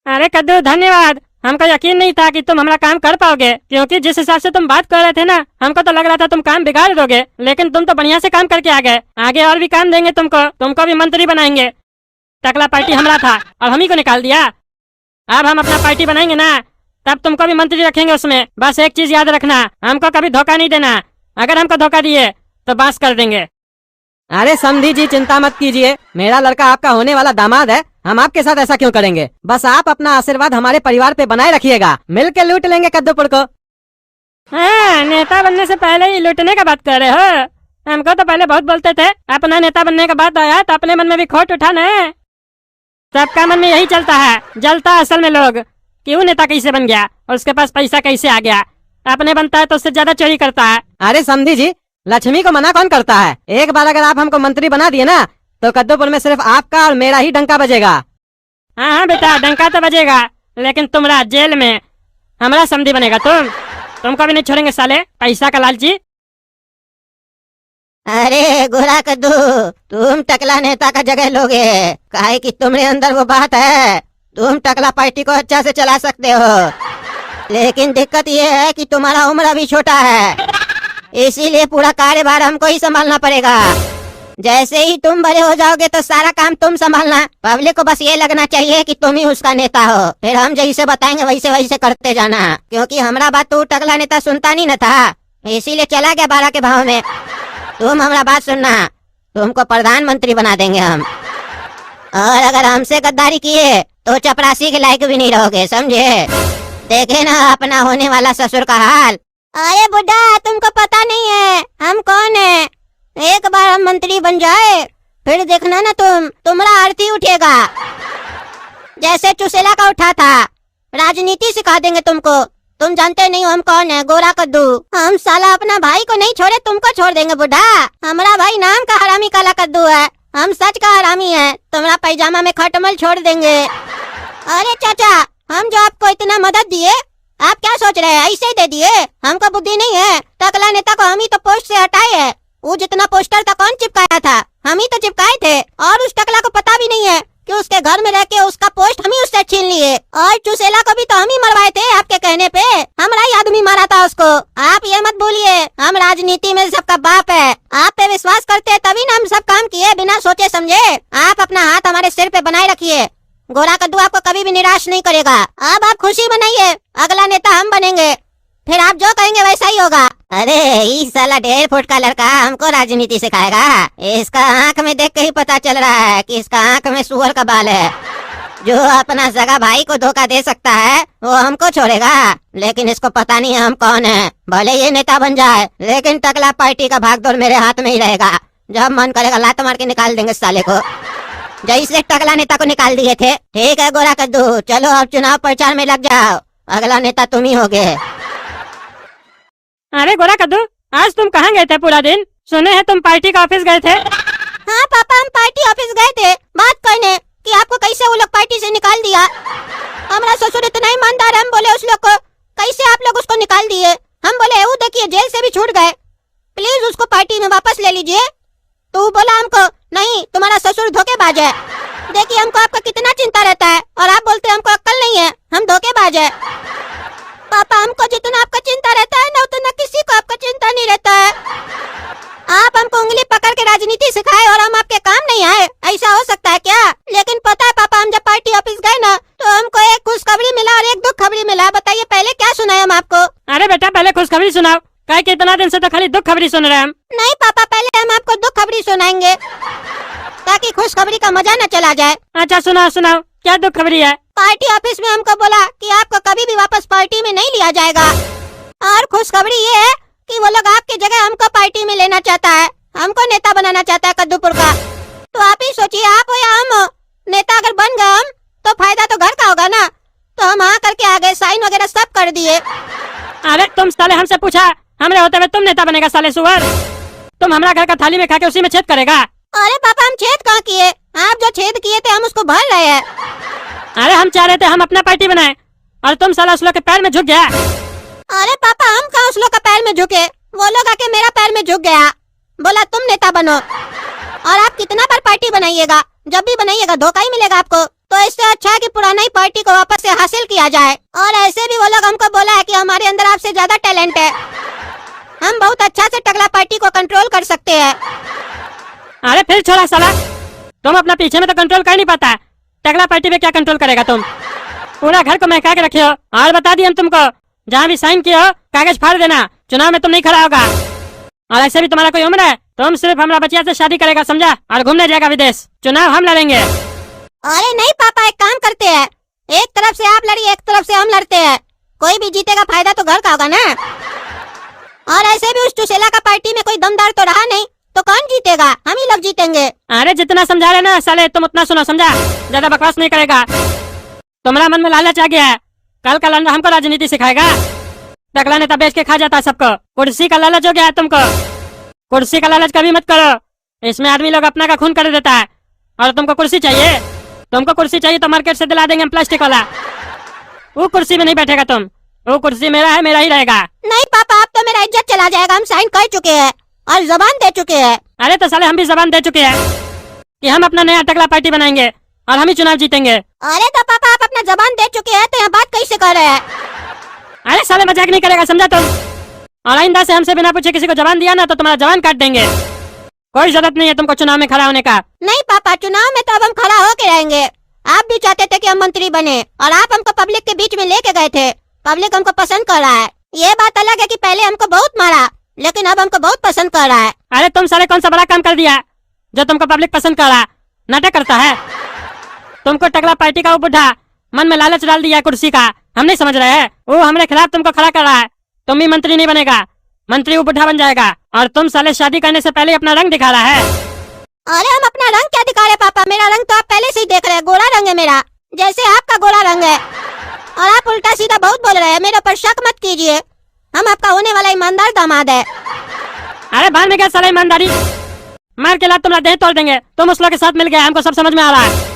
अरे कद्दू धन्यवाद। हमको यकीन नहीं था कि तुम हमारा काम कर पाओगे, क्योंकि जिस हिसाब से तुम बात कर रहे थे ना, हमको तो लग रहा था तुम काम बिगाड़ दोगे, लेकिन तुम तो बढ़िया से काम करके आ गए। आगे और भी काम देंगे तुमको भी मंत्री बनाएंगे। टकला पार्टी हमारा था और हम ही को निकाल दिया। अब हम अपना पार्टी बनाएंगे ना, तब तुमको भी मंत्री रखेंगे उसमें। बस एक चीज याद रखना, हमको कभी धोखा नहीं देना। अगर हमको धोखा दिए तो बास कर देंगे। अरे समधी जी चिंता मत कीजिए, मेरा लड़का आपका होने वाला दामाद है। हम आपके साथ ऐसा क्यों करेंगे? बस आप अपना आशीर्वाद हमारे परिवार पे बनाए रखिएगा, मिल के लूट लेंगे कद्दूपुर को। हाँ, नेता बनने से पहले ही लूटने का बात कर रहे हो। हमको तो पहले बहुत बोलते थे, अपना नेता बनने का बात आया तो अपने मन में भी खोट उठा ना। सबका मन में यही चलता है, जलता असल में लोग, क्यों नेता कैसे बन गया और उसके पास पैसा कैसे आ गया। अपने बनता है तो उससे ज्यादा चोरी करता है। अरे समधी जी, लक्ष्मी को मना कौन करता है? एक बार अगर आप हमको मंत्री बना दिए ना, तो कद्दूपुर में सिर्फ आपका और मेरा ही डंका बजेगा। हाँ हाँ बेटा, डंका तो बजेगा, लेकिन तुमरा जेल में हमारा समधी बनेगा। तुमको भी नहीं छोड़ेंगे साले, पैसा का लालची। अरे गोरा कद्दू, तुम टकला नेता का जगह लोगे, काहे कि तुम्हारे अंदर वो बात है। तुम टकला पार्टी को अच्छा से चला सकते हो, लेकिन दिक्कत ये है कि तुम्हारा उम्र अभी छोटा है, इसीलिए पूरा कार्यभार हमको ही संभालना पड़ेगा। जैसे ही तुम बड़े हो जाओगे तो सारा काम तुम संभालना। पब्लिक को बस ये लगना चाहिए कि तुम ही उसका नेता हो, फिर हम जैसे बताएंगे वैसे वैसे करते जाना। क्योंकि हमारा बात तू टकला नेता सुनता नहीं न था, इसीलिए चला गया 12 के भाव में। तुम हमारा बात सुनना, तुमको प्रधानमंत्री बना देंगे हम, और अगर हमसे गद्दारी किए तो चपरासी के लायक भी नहीं रहोगे, समझे? देखे ना अपना होने वाला ससुर का हाल। अरे बुढ़ा, तुमको पता नहीं है हम कौन है। एक बार हम मंत्री बन जाए, फिर देखना ना तुम्हारा आरती उठेगा, जैसे चुसेला का उठा था। राजनीति सिखा देंगे तुमको। तुम जानते नहीं हो हम कौन है, गोरा कद्दू। हम साला अपना भाई को नहीं छोड़े तुमको छोड़ देंगे बुढ़ा। हमारा भाई नाम का हरामी काला कद्दू है, हम सच का हरामी है। तुम्हारा पैजामा में खटमल छोड़ देंगे। अरे चाचा, हम जो आपको इतना मदद दिए, आप क्या सोच रहे हैं ऐसे ही दे दिए? हमको बुद्धि नहीं है। टकला नेता को हम ही तो पोस्ट से हटाए है। वो जितना पोस्टर था कौन चिपकाया था? हम ही तो चिपकाए थे, और उस टकला को पता भी नहीं है कि उसके घर में रह के उसका पोस्ट हम ही उससे छीन लिए। और चुसेला को भी तो हम ही मरवाए थे आपके कहने पे, हमारा ही आदमी मारा था उसको। आप ये मत भूलिए, हम राजनीति में सबका बाप है। आप पे विश्वास करते तभी ना हम सब काम किए बिना सोचे समझे। आप अपना हाथ हमारे सिर पे बनाए रखिए, गोरा कद्दू आपको कभी भी निराश नहीं करेगा। अब आप खुशी मनाइए, अगला नेता हम बनेंगे, फिर आप जो कहेंगे वैसा ही होगा। अरे इस साला 1.5 फुट का लड़का हमको राजनीति सिखाएगा? इसका आंख में देख के ही पता चल रहा है कि इसका आंख में सुअर का बाल है। जो अपना सगा भाई को धोखा दे सकता है वो हमको छोड़ेगा, लेकिन इसको पता नहीं है हम कौन है। भले ये नेता बन जाए, लेकिन टकला पार्टी का भागदौड़ मेरे हाथ में ही रहेगा। जब मन करेगा लात मार के निकाल देंगे साले को, जैसे टकला नेता को निकाल दिए थे। ठीक है गोरा कद्दू, चलो अब चुनाव प्रचार में लग जाओ, अगला नेता तुम ही होगे। अरे गोरा कद्दू, आज तुम कहाँ गए थे पूरा दिन? सुने हैं तुम पार्टी का ऑफिस गए थे। हाँ पापा, हम पार्टी ऑफिस गए थे बात करने कि आपको कैसे वो लोग पार्टी से निकाल दिया। हमारा ससुर इतना ईमानदार है, हम बोले उस लोग को कैसे आप लोग उसको निकाल दिए। हम बोले वो देखिए जेल से भी छूट गए, प्लीज उसको पार्टी में वापस ले लीजिए। तो बोला हमको नहीं, तुम्हारा ससुर धोखेबाज है। देखिए हमको आपका कितना चिंता रहता है, और आप बोलते हमको अक्ल नहीं है, हम धोखेबाज है। पापा, हमको जितना आपका चिंता रहता है ना, उतना किसी को आपका चिंता नहीं रहता है। आप हमको उंगली पकड़ के राजनीति सिखाए और हम आपके काम नहीं आए, ऐसा हो सकता है क्या? लेकिन पता है पापा, हम जब पार्टी ऑफिस गए ना, तो हमको एक खुशखबरी मिला और एक दुख खबरी मिला। बताइए पहले क्या सुनाए हम आपको? अरे बेटा, पहले खुशखबरी सुनाओ, काहे कि इतना दिन से तो खाली दुख खबरी सुन रहे हैं हम। नहीं पापा, पहले हम आपको दुख खबरी सुनाएंगे, ताकि खुशखबरी का मजा न चला जाए। अच्छा सुनाओ सुनाओ, क्या दुख खबरी है? पार्टी ऑफिस में हमको बोला कि आपको कभी भी वापस पार्टी में नहीं लिया जाएगा, और खुशखबरी ये है कि वो लोग आपकी जगह हमको पार्टी में लेना चाहता है, हमको नेता बनाना चाहता है कद्दूपुर का। तो आप ही सोचिए, आप हो या हम हो, नेता अगर बन गए हम तो फायदा तो घर का होगा ना। तो हम हाँ करके आ गए, साइन वगैरह सब कर दिए। अरे तुम साले हमसे पूछा, हमरे होते हुए तुम नेता बनेगा साले सुअर? तुम हमारा घर का थाली में खा के उसी में छेद करेगा। अरे पापा, हम छेद कहाँ किए? आप जो छेद किए थे हम उसको भर रहे हैं। अरे हम चाह रहे थे हम अपना पार्टी बनाए, और तुम साला उस लोग के पैर में झुक गया। अरे पापा, हम कहाँ उस लोग का पैर में झुके, वो लोग आके मेरा पैर में झुक गया, बोला तुम नेता बनो। और आप कितना बार पार्टी बनाइएगा, जब भी बनाइएगा धोखा ही मिलेगा आपको। तो इससे अच्छा है कि पुरानी ही पार्टी को वापस से हासिल किया जाए। और ऐसे भी वो लोग हमको बोला है कि हमारे अंदर आपसे ज्यादा टैलेंट है, हम बहुत अच्छा से टकला पार्टी को कंट्रोल कर सकते हैं। अरे फिर छोड़ा साला, तुम अपना पीछे में तो कंट्रोल कर नहीं पाता, टकला पार्टी में क्या कंट्रोल करेगा तुम? पूरा घर को महका के रखे हो। और बता दिया हम तुमको, जहाँ भी साइन किए हो कागज फाड़ देना, चुनाव में तुम नहीं खड़ा होगा। और ऐसे भी तुम्हारा कोई उम्र है, तुम सिर्फ हमारा बचिया से शादी करेगा समझा, और घूमने जाएगा विदेश। चुनाव हम लड़ेंगे। अरे नहीं पापा, एक काम करते हैं, एक तरफ से आप लड़िए, एक तरफ से हम लड़ते हैं, कोई भी जीतेगा फायदा तो घर का होगा ना। और ऐसे भी उस चुसेला का पार्टी में कोई दमदार तो रहा नहीं, तो कौन जीतेगा? हम ही लोग जीतेंगे। अरे जितना समझा रहे ना साले, तुम उतना सुनो समझा, ज्यादा बकवास नहीं करेगा। तुम्हारा मन में लालच आ गया है, कल का लंडा हमको राजनीति सिखाएगा। टकला नेता बेच के खा जाता है सबको, कुर्सी का लालच हो गया है तुमको। कुर्सी का लालच कभी मत करो, इसमें आदमी लोग अपना का खून कर देता है। और तुमको कुर्सी चाहिए, तुमको कुर्सी चाहिए तो मार्केट से दिला देंगे हम प्लास्टिक वाला। वो कुर्सी में नहीं बैठेगा तुम, वो कुर्सी मेरा है, मेरा ही रहेगा। नहीं पापा, अब तो मेरा इज्जत चला जाएगा, हम साइन कर चुके हैं और जबान दे चुके हैं। अरे तो साले हम भी जबान दे चुके हैं कि हम अपना नया टकला पार्टी बनाएंगे और हम ही चुनाव जीतेंगे। अरे तो पापा, आप अपना जबान दे चुके हैं तो यहाँ बात कैसे कर रहे हैं? अरे साले मजाक नहीं करेगा समझा तुम, और आइंदा से हमसे बिना पूछे किसी को जबान दिया ना तो तुम्हारा जबान काट देंगे। कोई जरूरत नहीं है तुमको चुनाव में खड़ा होने का। नहीं पापा, चुनाव में तो अब हम खड़ा होके रहेंगे। आप भी चाहते थे कि हम मंत्री बने, और आप हमको पब्लिक के बीच में लेके गए थे, पब्लिक हमको पसंद कर रहा है। ये बात अलग है कि पहले हमको बहुत मारा, लेकिन अब हमको बहुत पसंद कर रहा है। अरे तुम साले कौन सा बड़ा काम कर दिया जो तुमको पब्लिक पसंद कर रहा? नाटक करता है। तुमको टकला पार्टी का वो बुढ़ा मन में लालच डाल दिया कुर्सी का, हम नहीं समझ रहे हैं। वो हमारे खिलाफ तुमको खड़ा कर रहा है, तुम भी मंत्री नहीं बनेगा, मंत्री वो बुढ़ा बन जाएगा। और तुम साले शादी करने से पहले अपना रंग दिखा रहा है। अरे हम अपना रंग क्या दिखा रहे पापा, मेरा रंग तो आप पहले से ही देख रहे हैं, गोरा रंग है मेरा, जैसे आपका गोरा रंग है। और आप उल्टा सीधा बहुत बोल रहे हैं, मेरे ऊपर शक मत कीजिए, हम आपका होने वाला ईमानदार दामाद है। अरे बाहर में क्या साला ईमानदारी, मार के लात तुम्हारा देह तोड़ देंगे। तुम उस लोग के साथ मिल गए, हमको सब समझ में आ रहा है।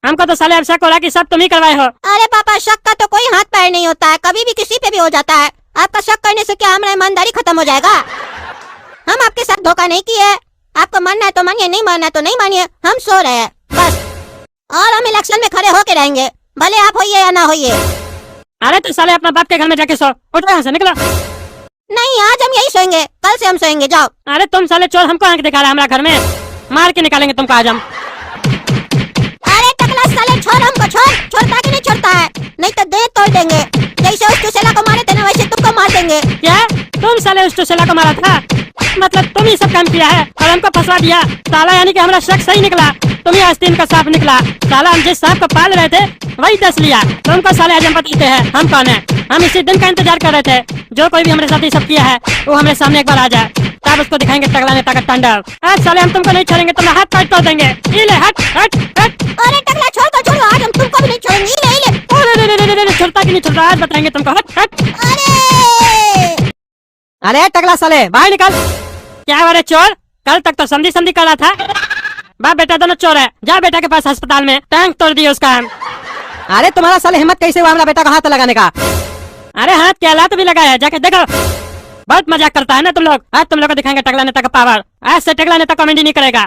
हमको तो साले अब शक हो रहा है कि सब तुम ही करवाए हो। अरे पापा, शक का तो कोई हाथ पैर नहीं होता है, कभी भी किसी पे भी हो जाता है। आपका शक करने से क्या हमारा ईमानदारी खत्म हो जाएगा? हम आपके साथ धोखा नहीं किए, आपको मानना है तो मानिए, नहीं मानना है तो नहीं मानिए, हम सो रहे हैं बस। और हम इलेक्शन में खड़े होके रहेंगे, भले आप होइए या ना होइए। अरे तो साले अपना बाप के घर में जाके सो, उठो यहाँ से, निकलो। नहीं, आज हम यही सोएंगे, कल से हम सोएंगे, जाओ। अरे तुम साले चोर, हमको आंख दिखा रहा है हमारा घर में, मार के निकालेंगे तुमको आज हम। अरे टकला साले, छोड़ हमको, छोड़, छोड़ता कि नहीं छोड़ता है, नहीं तो देह तोड़ देंगे। जैसे उस चुसेला को मारे थे ना, वैसे तुमको मार देंगे। क्या तुम साले उस टुसेला को मारा था? मतलब तुम ही सब काम किया है और हमको फंसा दिया साला, यानी कि हमारा शक सही निकला, तुम ही आस्तीन का सांप निकला। साला हम जिस सांप को पाल रहे थे वही दस लिया। तुमको साले आज हम बताते हैं हम कौन है। हम इसी दिन का इंतजार कर रहे थे, जो कोई भी हमारे साथ ये सब किया है वो हमारे सामने एक बार आ जाए, तब उसको दिखाएंगे टकला नेता का तांडव। आज साले हम तुमको नहीं छोड़ेंगे, तुम्हारा हाथ काट तोड़ देंगे। इले हट हट हट। अरे टकला छोड़ दो, छोड़ो, आज हम तुमको भी नहीं छोड़ेंगे। इले इले, छोड़ता कि नहीं छोड़ता आज बताएंगे तुमको। हट हट। अरे अरे टकला साले, बाहर निकल। क्या हुआ रे चोर, कल तक तो समझी समझी कर रहा था। बाप बेटा दोनों चोर है, जा बेटा के पास अस्पताल में, टैंक तोड़ दिया उसका हम। अरे तुम्हारा साले हिम्मत कैसे हुआ हमारा बेटा को हाथ लगाने का? अरे हाथ क्या लात भी लगाया है, जाके देखो। बहुत मजाक करता है ना तुम लोग। आज तुम लोग को दिखाएंगे टकला नेता का पावर। आज से टकला नेता कॉमेडी नहीं करेगा,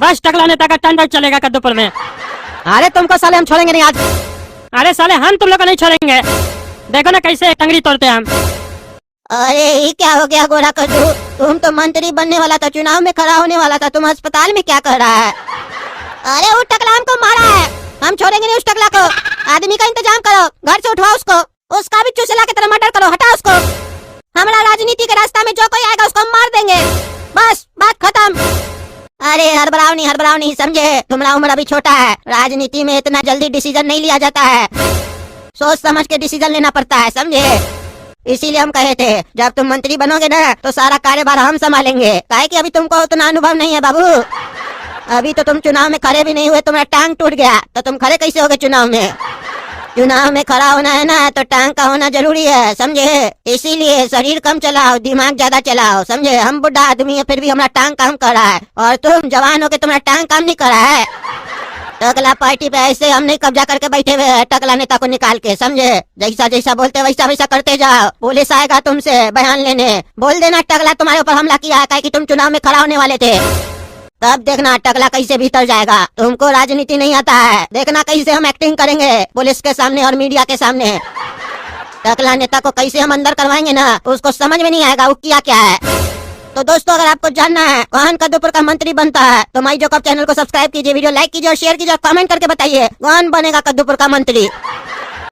बस टकला नेता का तांडव चलेगा कद्दूपुर में। अरे तुमको साले हम छोड़ेंगे नहीं आज। अरे साले हम तुम लोग को नहीं छोड़ेंगे, देखो ना कैसे टंगड़ी तोड़ते हैं हम। अरे ये क्या हो गया गोरा कद्दू, तुम तो मंत्री बनने वाला था, चुनाव में खड़ा होने वाला था, तुम अस्पताल में क्या कर रहा है? अरे वो टकला हमको मारा है, हम छोड़ेंगे नहीं उस टकला को। आदमी का इंतजाम करो, घर से उठवाओ उसको, उसका भी चुसेला की तरह मर्डर करो, हटाओ उसको। हमारा राजनीति के रास्ता में जो कोई आएगा उसको हम मार देंगे, बस बात खत्म। अरे हड़बड़ाओ नहीं समझे, तुम्हारा उम्र अभी छोटा है, राजनीति में इतना जल्दी डिसीजन नहीं लिया जाता है, सोच समझ के डिसीजन लेना पड़ता है, समझे? इसीलिए हम कहे थे जब तुम मंत्री बनोगे ना तो सारा कार्यभार हम संभालेंगे, काहे कि अभी तुमको उतना अनुभव नहीं है बाबू। अभी तो तुम चुनाव में खड़े भी नहीं हुए, तुम्हारा टांग टूट गया तो तुम खड़े कैसे होगे चुनाव में? चुनाव में खड़ा होना है ना तो टांग का होना जरूरी है, समझे? इसीलिए शरीर कम चलाओ, दिमाग ज्यादा चलाओ, समझे? हम बुढ़ा आदमी है फिर भी हमारा टांग काम कर रहा है, और तुम जवान हो के तुम्हारा टांग काम नहीं कर रहा है। टकला पार्टी पे ऐसे हम नहीं कब्जा करके बैठे हुए हैं, टकला नेता को निकाल के, समझे? जैसा जैसा बोलते वैसा वैसा करते जाओ, पुलिस आएगा तुमसे बयान लेने, बोल देना टकला तुम्हारे ऊपर हमला किया है, काहे कि तुम चुनाव में खड़ा होने वाले थे। तब देखना टकला कैसे भीतर जाएगा। तुमको राजनीति नहीं आता है, देखना कैसे हम एक्टिंग करेंगे पुलिस के सामने और मीडिया के सामने। टकला नेता को कैसे हम अंदर करवाएंगे ना, उसको समझ में नहीं आएगा वो किया क्या है। तो दोस्तों, अगर आपको जानना है कौन कद्दूपुर का मंत्री बनता है तो माई जोकअप चैनल को सब्सक्राइब कीजिए, वीडियो लाइक कीजिए और शेयर कीजिए और कमेंट करके बताइए कौन बनेगा कद्दूपुर का मंत्री।